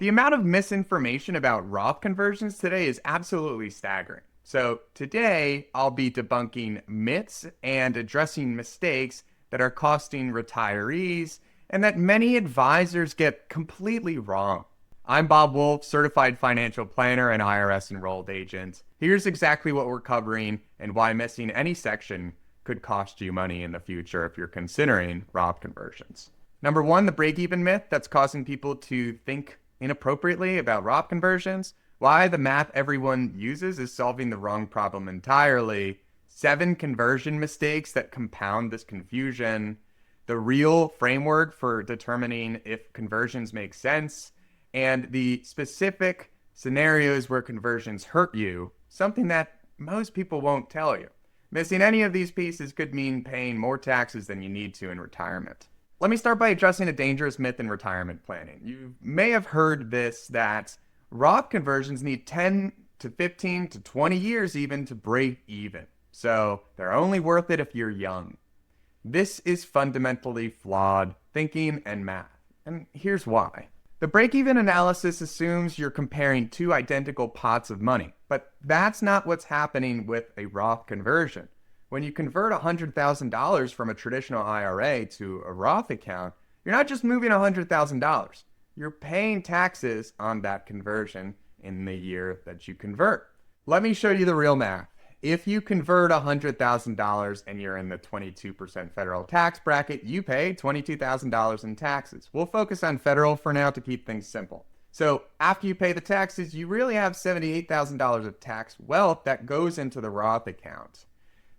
The amount of misinformation about Roth conversions today is absolutely staggering. So today, I'll be debunking myths and addressing mistakes that are costing retirees and that many advisors get completely wrong. I'm Bob Wolfe, certified financial planner and IRS enrolled agent. Here's exactly what we're covering and why missing any section could cost you money in the future if you're considering Roth conversions. Number one, the break-even myth that's causing people to think inappropriately about Roth conversions. Why the math everyone uses is solving the wrong problem entirely. 7 conversion mistakes that compound this confusion. The real framework for determining if conversions make sense. And the specific scenarios where conversions hurt you, something that most people won't tell you. Missing any of these pieces could mean paying more taxes than you need to in retirement. Let me start by addressing a dangerous myth in retirement planning. You may have heard this, that Roth conversions need 10 to 15 to 20 years even to break even. So they're only worth it if you're young. This is fundamentally flawed thinking and math. And here's why. The break-even analysis assumes you're comparing two identical pots of money, but that's not what's happening with a Roth conversion. When you convert $100,000 from a traditional IRA to a Roth account, you're not just moving $100,000. You're paying taxes on that conversion in the year that you convert. Let me show you the real math. If you convert $100,000 and you're in the 22% federal tax bracket, you pay $22,000 in taxes. We'll focus on federal for now to keep things simple. So after you pay the taxes, you really have $78,000 of tax wealth that goes into the Roth account.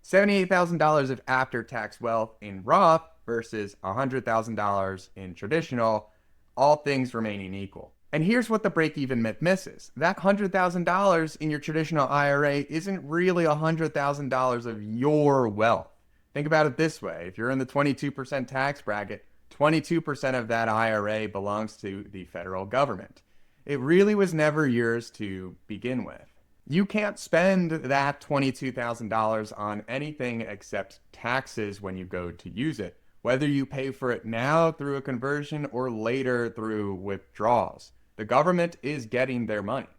$78,000 of after-tax wealth in Roth versus $100,000 in traditional, all things remaining equal. And here's what the break-even myth misses. That $100,000 in your traditional IRA isn't really $100,000 of your wealth. Think about it this way. If you're in the 22% tax bracket, 22% of that IRA belongs to the federal government. It really was never yours to begin with. You can't spend that $22,000 on anything except taxes when you go to use it, whether you pay for it now through a conversion or later through withdrawals. The government is getting their money.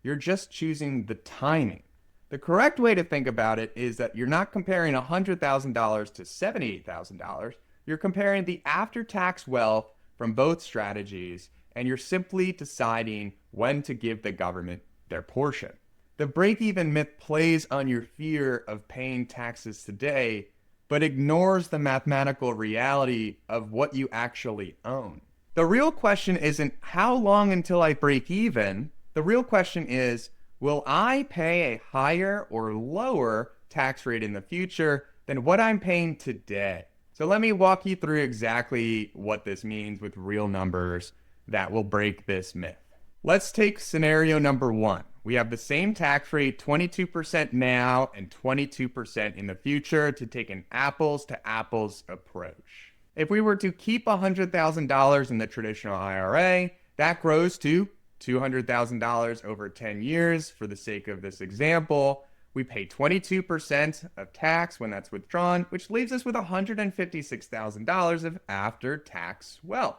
You're just choosing the timing. The correct way to think about it is that you're not comparing $100,000 to $78,000. You're comparing the after-tax wealth from both strategies, and you're simply deciding when to give the government their portion. The break-even myth plays on your fear of paying taxes today, but ignores the mathematical reality of what you actually own. The real question isn't how long until I break even. The real question is, will I pay a higher or lower tax rate in the future than what I'm paying today? So let me walk you through exactly what this means with real numbers that will break this myth. Let's take scenario number 1. We have the same tax rate, 22% now and 22% in the future, to take an apples to apples approach. If we were to keep $100,000 in the traditional IRA, that grows to $200,000 over 10 years. For the sake of this example, we pay 22% of tax when that's withdrawn, which leaves us with $156,000 of after-tax wealth.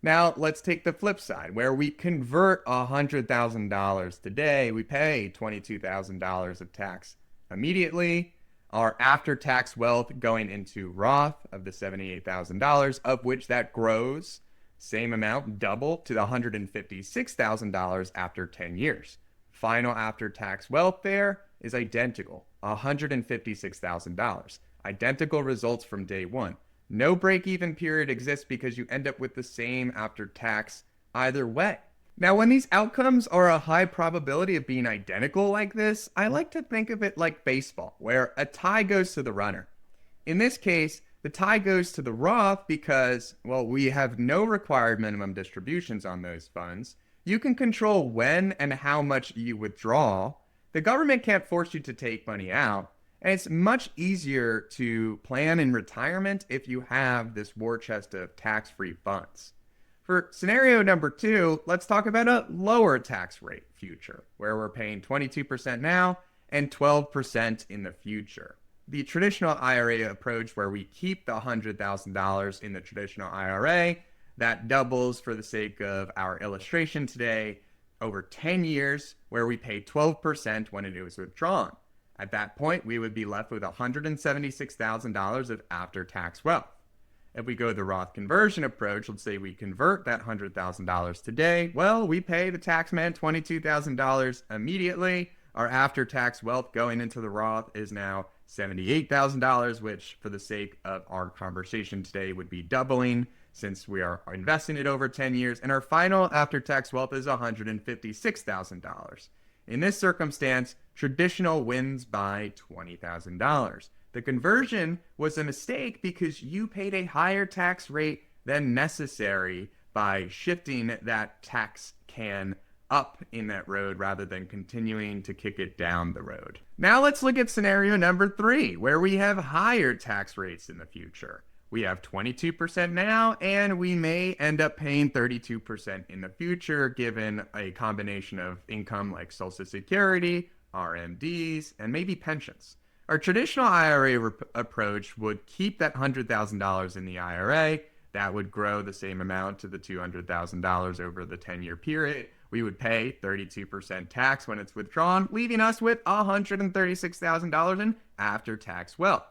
Now, let's take the flip side, where we convert $100,000 today. We pay $22,000 of tax immediately. Our after-tax wealth going into Roth of the $78,000, of which that grows, same amount, double, to the $156,000 after 10 years. Final after-tax wealth there is identical, $156,000. Identical results from day one. No break-even period exists because you end up with the same after tax either way. Now, when these outcomes are a high probability of being identical like this, I like to think of it like baseball, where a tie goes to the runner. In this case, the tie goes to the Roth because, well, we have no required minimum distributions on those funds. You can control when and how much you withdraw. The government can't force you to take money out. And it's much easier to plan in retirement if you have this war chest of tax-free funds. For scenario number 2, let's talk about a lower tax rate future, where we're paying 22% now and 12% in the future. The traditional IRA approach, where we keep the $100,000 in the traditional IRA, That doubles, for the sake of our illustration today, over 10 years, where we pay 12% when it is withdrawn. At that point, we would be left with $176,000 of after-tax wealth. If we go the Roth conversion approach, let's say we convert that $100,000 today, well, we pay the taxman $22,000 immediately. Our after-tax wealth going into the Roth is now $78,000, which for the sake of our conversation today would be doubling since we are investing it over 10 years. And our final after-tax wealth is $156,000. In this circumstance, traditional wins by $20,000. The conversion was a mistake because you paid a higher tax rate than necessary by shifting that tax can up in that road rather than continuing to kick it down the road. Now let's look at scenario number 3, where we have higher tax rates in the future. We have 22% now, and we may end up paying 32% in the future, given a combination of income like Social Security, RMDs, and maybe pensions. Our traditional IRA approach would keep that $100,000 in the IRA. That would grow the same amount to the $200,000 over the 10-year period. We would pay 32% tax when it's withdrawn, leaving us with $136,000 in after-tax wealth.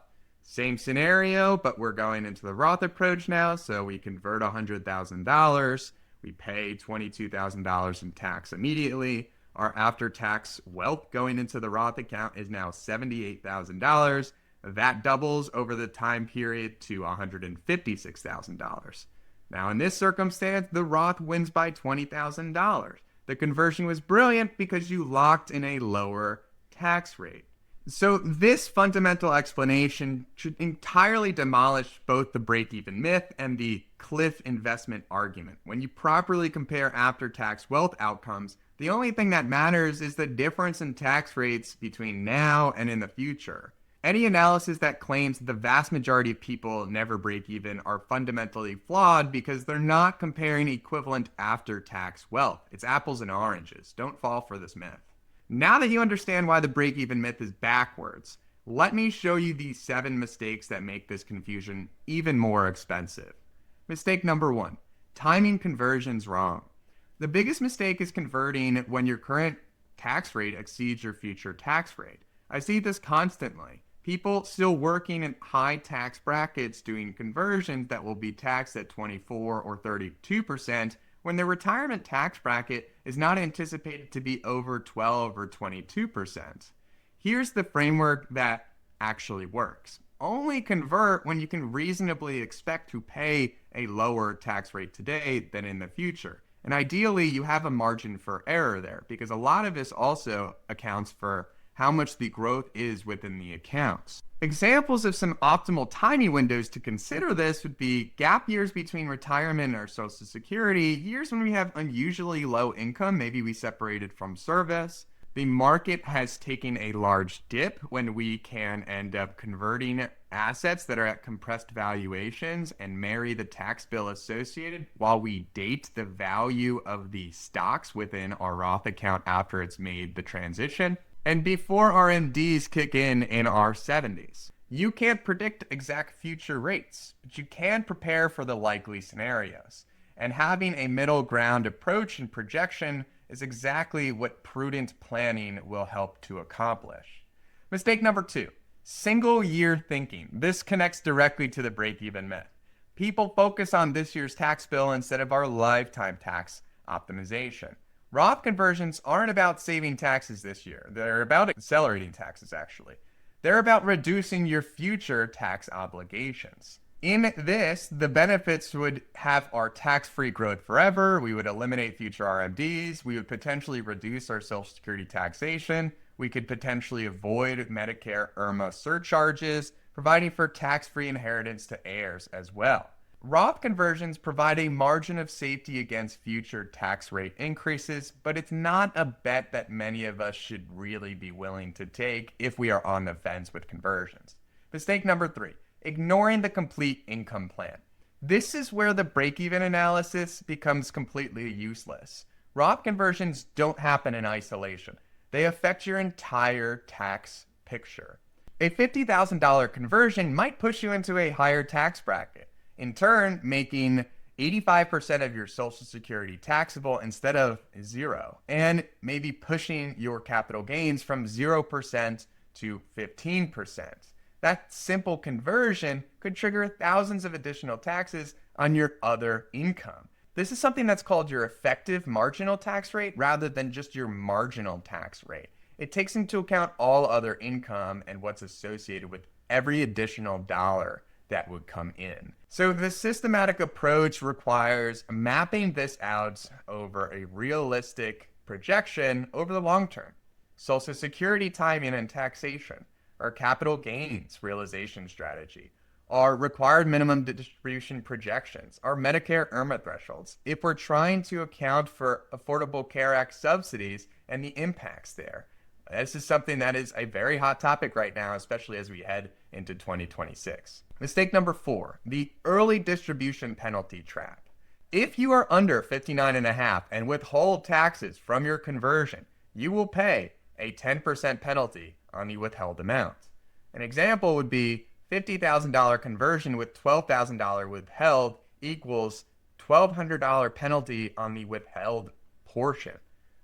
Same scenario, but we're going into the Roth approach now, so we convert $100,000. We pay $22,000 in tax immediately. Our after-tax wealth going into the Roth account is now $78,000. That doubles over the time period to $156,000. Now, in this circumstance, the Roth wins by $20,000. The conversion was brilliant because you locked in a lower tax rate. So this fundamental explanation should entirely demolish both the break-even myth and the cliff investment argument. When you properly compare after-tax wealth outcomes, the only thing that matters is the difference in tax rates between now and in the future. Any analysis that claims the vast majority of people never break even are fundamentally flawed because they're not comparing equivalent after-tax wealth. It's apples and oranges. Don't fall for this myth. Now that you understand why the break-even myth is backwards, let me show you the 7 mistakes that make this confusion even more expensive. Mistake number 1, timing conversions wrong. The biggest mistake is converting when your current tax rate exceeds your future tax rate. I see this constantly. People still working in high tax brackets doing conversions that will be taxed at 24 or 32% when their retirement tax bracket is not anticipated to be over 12 or 22%. Here's the framework that actually works. Only convert when you can reasonably expect to pay a lower tax rate today than in the future. And ideally, you have a margin for error there because a lot of this also accounts for how much the growth is within the accounts. Examples of some optimal timing windows to consider this would be gap years between retirement or Social Security, years when we have unusually low income, maybe we separated from service. The market has taken a large dip when we can end up converting assets that are at compressed valuations and marry the tax bill associated while we date the value of the stocks within our Roth account after it's made the transition. And before RMDs kick in our 70s. You can't predict exact future rates, but you can prepare for the likely scenarios. And having a middle ground approach and projection is exactly what prudent planning will help to accomplish. Mistake number 2, single year thinking. This connects directly to the break-even myth. People focus on this year's tax bill instead of our lifetime tax optimization. Roth conversions aren't about saving taxes this year. They're about accelerating taxes, actually. They're about reducing your future tax obligations. In this, the benefits would have our tax-free growth forever. We would eliminate future RMDs. We would potentially reduce our Social Security taxation. We could potentially avoid Medicare IRMA surcharges, providing for tax-free inheritance to heirs as well. Roth conversions provide a margin of safety against future tax rate increases, but it's not a bet that many of us should really be willing to take if we are on the fence with conversions. Mistake number 3, ignoring the complete income plan. This is where the break-even analysis becomes completely useless. Roth conversions don't happen in isolation. They affect your entire tax picture. A $50,000 conversion might push you into a higher tax bracket, in turn making 85% of your Social Security taxable instead of zero, and maybe pushing your capital gains from 0% to 15%. That simple conversion could trigger thousands of additional taxes on your other income. This is something that's called your effective marginal tax rate rather than just your marginal tax rate. It takes into account all other income and what's associated with every additional dollar that would come in. So the systematic approach requires mapping this out over a realistic projection over the long term. Social Security timing and taxation, our capital gains realization strategy, our required minimum distribution projections, our Medicare IRMA thresholds, if we're trying to account for Affordable Care Act subsidies and the impacts there. This is something that is a very hot topic right now, especially as we head into 2026. Mistake number 4, the early distribution penalty trap. If you are under 59.5 and withhold taxes from your conversion, you will pay a 10% penalty on the withheld amount. An example would be $50,000 conversion with $12,000 withheld equals $1,200 penalty on the withheld portion.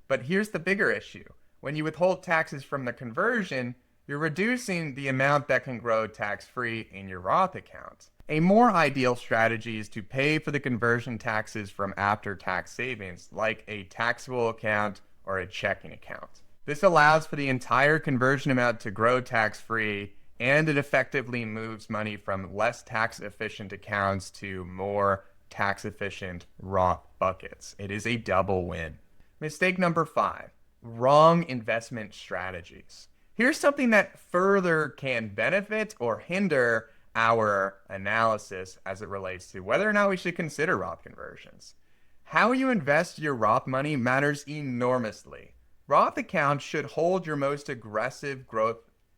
But here's the bigger issue. When you withhold taxes from the conversion, you're reducing the amount that can grow tax-free in your Roth account. A more ideal strategy is to pay for the conversion taxes from after-tax savings, like a taxable account or a checking account. This allows for the entire conversion amount to grow tax-free, and it effectively moves money from less tax-efficient accounts to more tax-efficient Roth buckets. It is a double win. Mistake number 5, wrong investment strategies. Here's something that further can benefit or hinder our analysis as it relates to whether or not we should consider Roth conversions. How you invest your Roth money matters enormously. Roth accounts should hold your most aggressive growth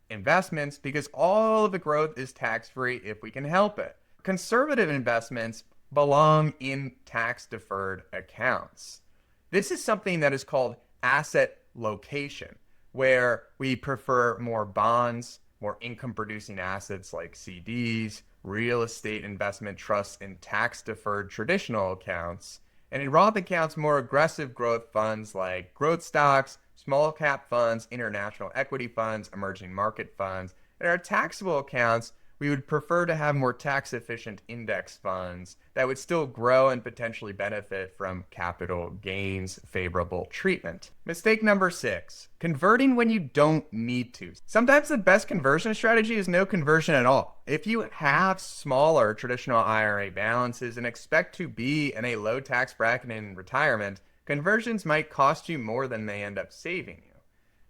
investments because all of the growth is tax-free if we can help it. Conservative investments belong in tax-deferred accounts. This is something that is called asset location, where we prefer more bonds, more income-producing assets like CDs, real estate investment trusts, and tax-deferred traditional accounts, and in Roth accounts, more aggressive growth funds like growth stocks, small cap funds, international equity funds, emerging market funds. In our taxable accounts, we would prefer to have more tax-efficient index funds that would still grow and potentially benefit from capital gains favorable treatment. Mistake number 6, converting when you don't need to. Sometimes the best conversion strategy is no conversion at all. If you have smaller traditional IRA balances and expect to be in a low tax bracket in retirement, conversions might cost you more than they end up saving you.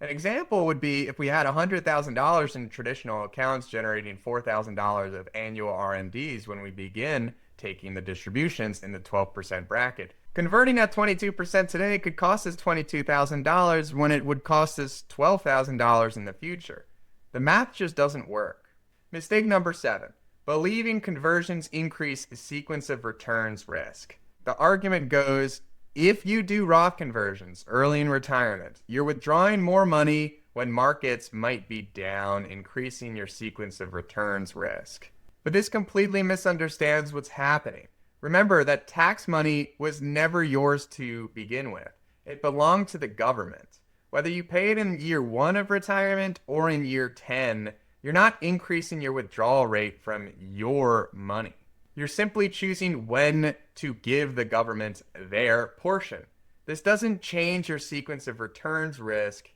An example would be if we had $100,000 in traditional accounts generating $4,000 of annual RMDs when we begin taking the distributions in the 12% bracket. Converting at 22% today could cost us $22,000 when it would cost us $12,000 in the future. The math just doesn't work. Mistake number 7, believing conversions increase sequence of returns risk. The argument goes, if you do Roth conversions early in retirement, you're withdrawing more money when markets might be down, increasing your sequence of returns risk. But this completely misunderstands what's happening. Remember that tax money was never yours to begin with. It belonged to the government. Whether you pay it in year 1 of retirement or in year 10, you're not increasing your withdrawal rate from your money. You're simply choosing when to give the government their portion. This doesn't change your sequence of returns risk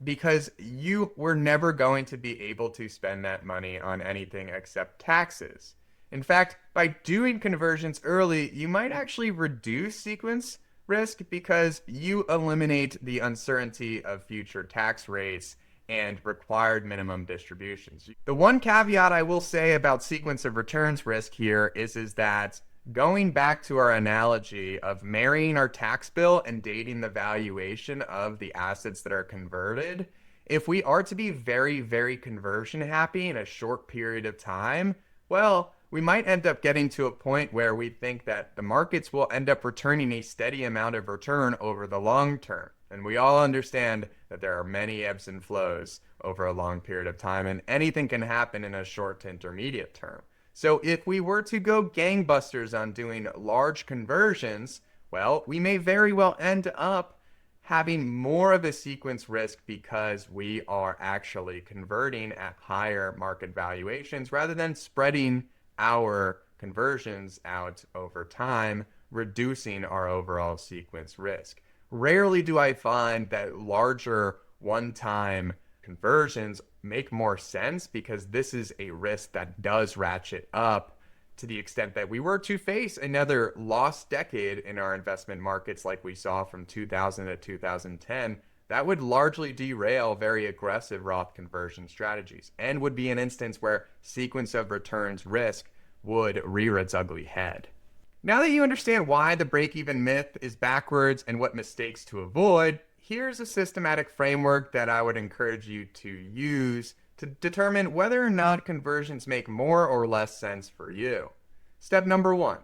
because you were never going to be able to spend that money on anything except taxes. In fact, by doing conversions early, you might actually reduce sequence risk because you eliminate the uncertainty of future tax rates and required minimum distributions. The one caveat I will say about sequence of returns risk here is that going back to our analogy of marrying our tax bill and dating the valuation of the assets that are converted, if we are to be very, very conversion happy in a short period of time, well, we might end up getting to a point where we think that the markets will end up returning a steady amount of return over the long term. And we all understand that there are many ebbs and flows over a long period of time, and anything can happen in a short to intermediate term. So if we were to go gangbusters on doing large conversions, well, we may very well end up having more of a sequence risk because we are actually converting at higher market valuations rather than spreading our conversions out over time, reducing our overall sequence risk. Rarely do I find that larger one-time conversions make more sense because this is a risk that does ratchet up to the extent that we were to face another lost decade in our investment markets like we saw from 2000 to 2010. That would largely derail very aggressive Roth conversion strategies and would be an instance where sequence of returns risk would rear its ugly head. Now that you understand why the break-even myth is backwards and what mistakes to avoid, here's a systematic framework that I would encourage you to use to determine whether or not conversions make more or less sense for you. Step number 1,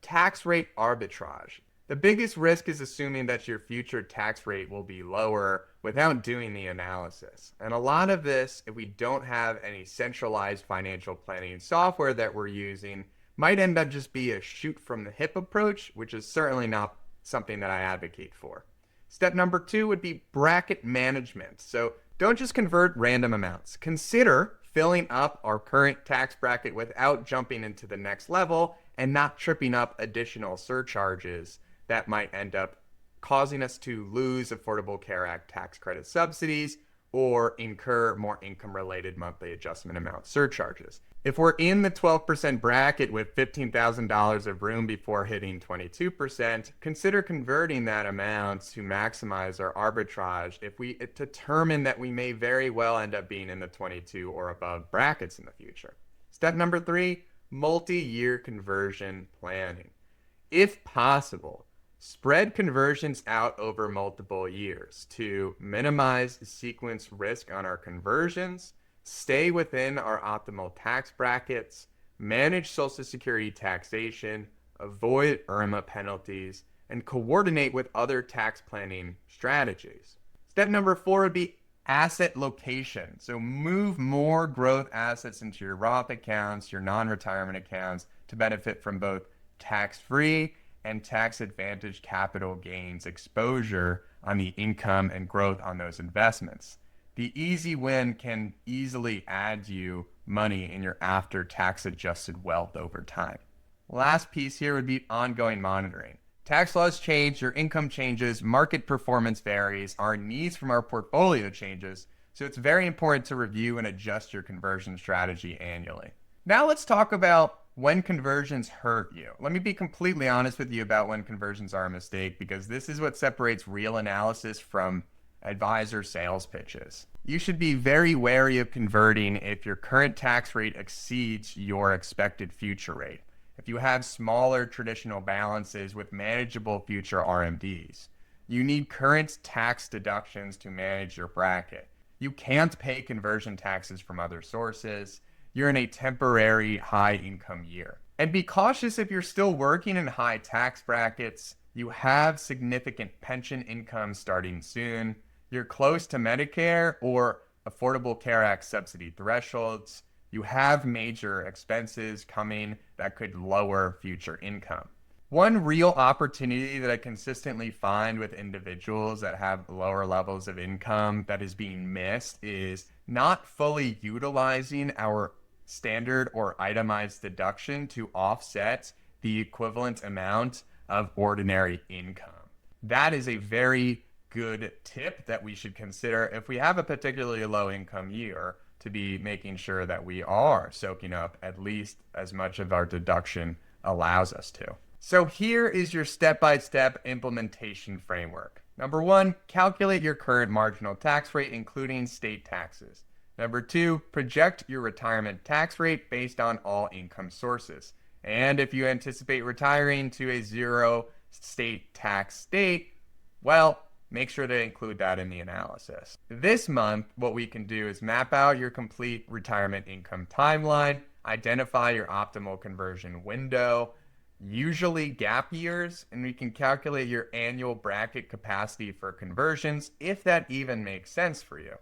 tax rate arbitrage. The biggest risk is assuming that your future tax rate will be lower without doing the analysis. And a lot of this, if we don't have any centralized financial planning software that we're using, might end up just be a shoot from the hip approach, which is certainly not something that I advocate for. Step number 2 would be bracket management. So don't just convert random amounts. Consider filling up our current tax bracket without jumping into the next level and not tripping up additional surcharges that might end up causing us to lose Affordable Care Act tax credit subsidies or incur more income-related monthly adjustment amount surcharges. If we're in the 12% bracket with $15,000 of room before hitting 22%, consider converting that amount to maximize our arbitrage if we determine that we may very well end up being in the 22 or above brackets in the future. Step number 3, multi-year conversion planning. If possible, spread conversions out over multiple years to minimize sequence risk on our conversions, stay within our optimal tax brackets, manage Social Security taxation, avoid IRMA penalties, and coordinate with other tax planning strategies. Step number 4 would be asset location. So move more growth assets into your Roth accounts, your non-retirement accounts to benefit from both tax-free and tax-advantaged capital gains exposure on the income and growth on those investments. The easy win can easily add you money in your after-tax adjusted wealth over time. Last piece here would be ongoing monitoring. Tax laws change, your income changes, market performance varies, our needs from our portfolio changes, so it's very important to review and adjust your conversion strategy annually. Now let's talk about when conversions hurt you. Let me be completely honest with you about when conversions are a mistake, because this is what separates real analysis from advisor sales pitches. You should be very wary of converting if your current tax rate exceeds your expected future rate. If you have smaller traditional balances with manageable future RMDs, you need current tax deductions to manage your bracket. You can't pay conversion taxes from other sources. You're in a temporary high income year. And be cautious if you're still working in high tax brackets, you have significant pension income starting soon, you're close to Medicare or Affordable Care Act subsidy thresholds, you have major expenses coming that could lower future income. One real opportunity that I consistently find with individuals that have lower levels of income that is being missed is not fully utilizing our standard or itemized deduction to offset the equivalent amount of ordinary income. That is a very good tip that we should consider if we have a particularly low income year, to be making sure that we are soaking up at least as much of our deduction allows us to. So here is your step-by-step implementation framework. Number 1, calculate your current marginal tax rate, including state taxes. Number 2, project your retirement tax rate based on all income sources. And if you anticipate retiring to a zero state tax state, well, make sure to include that in the analysis. This month, what we can do is map out your complete retirement income timeline, identify your optimal conversion window, usually gap years, and we can calculate your annual bracket capacity for conversions, if that even makes sense for you.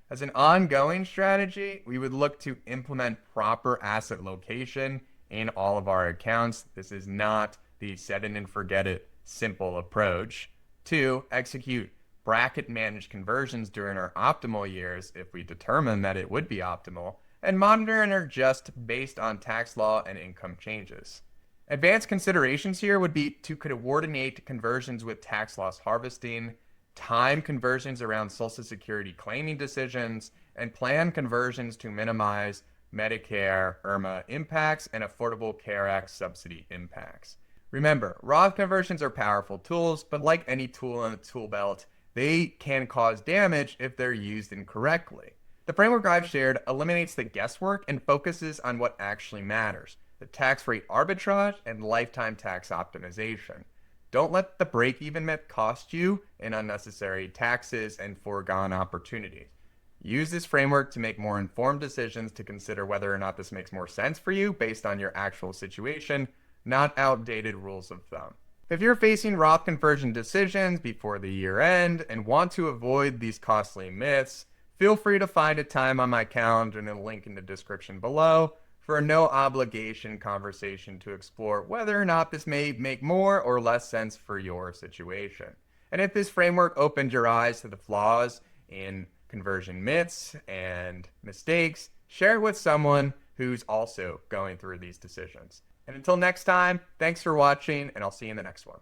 As an ongoing strategy, we would look to implement proper asset location in all of our accounts. This is not the set it and forget it simple approach. 2, execute bracket managed conversions during our optimal years if we determine that it would be optimal, and monitor and adjust based on tax law and income changes. Advanced considerations here would be to coordinate conversions with tax loss harvesting, time conversions around Social Security claiming decisions, and plan conversions to minimize Medicare, IRMA impacts, and Affordable Care Act subsidy impacts. Remember, Roth conversions are powerful tools, but like any tool in the tool belt, they can cause damage if they're used incorrectly. The framework I've shared eliminates the guesswork and focuses on what actually matters: the tax rate arbitrage and lifetime tax optimization. Don't let the break-even myth cost you in unnecessary taxes and foregone opportunities. Use this framework to make more informed decisions, to consider whether or not this makes more sense for you based on your actual situation, not outdated rules of thumb. If you're facing Roth conversion decisions before the year end and want to avoid these costly myths, feel free to find a time on my calendar and a link in the description below for a no obligation conversation to explore whether or not this may make more or less sense for your situation. And if this framework opened your eyes to the flaws in conversion myths and mistakes, share it with someone who's also going through these decisions. And until next time, thanks for watching, and I'll see you in the next one.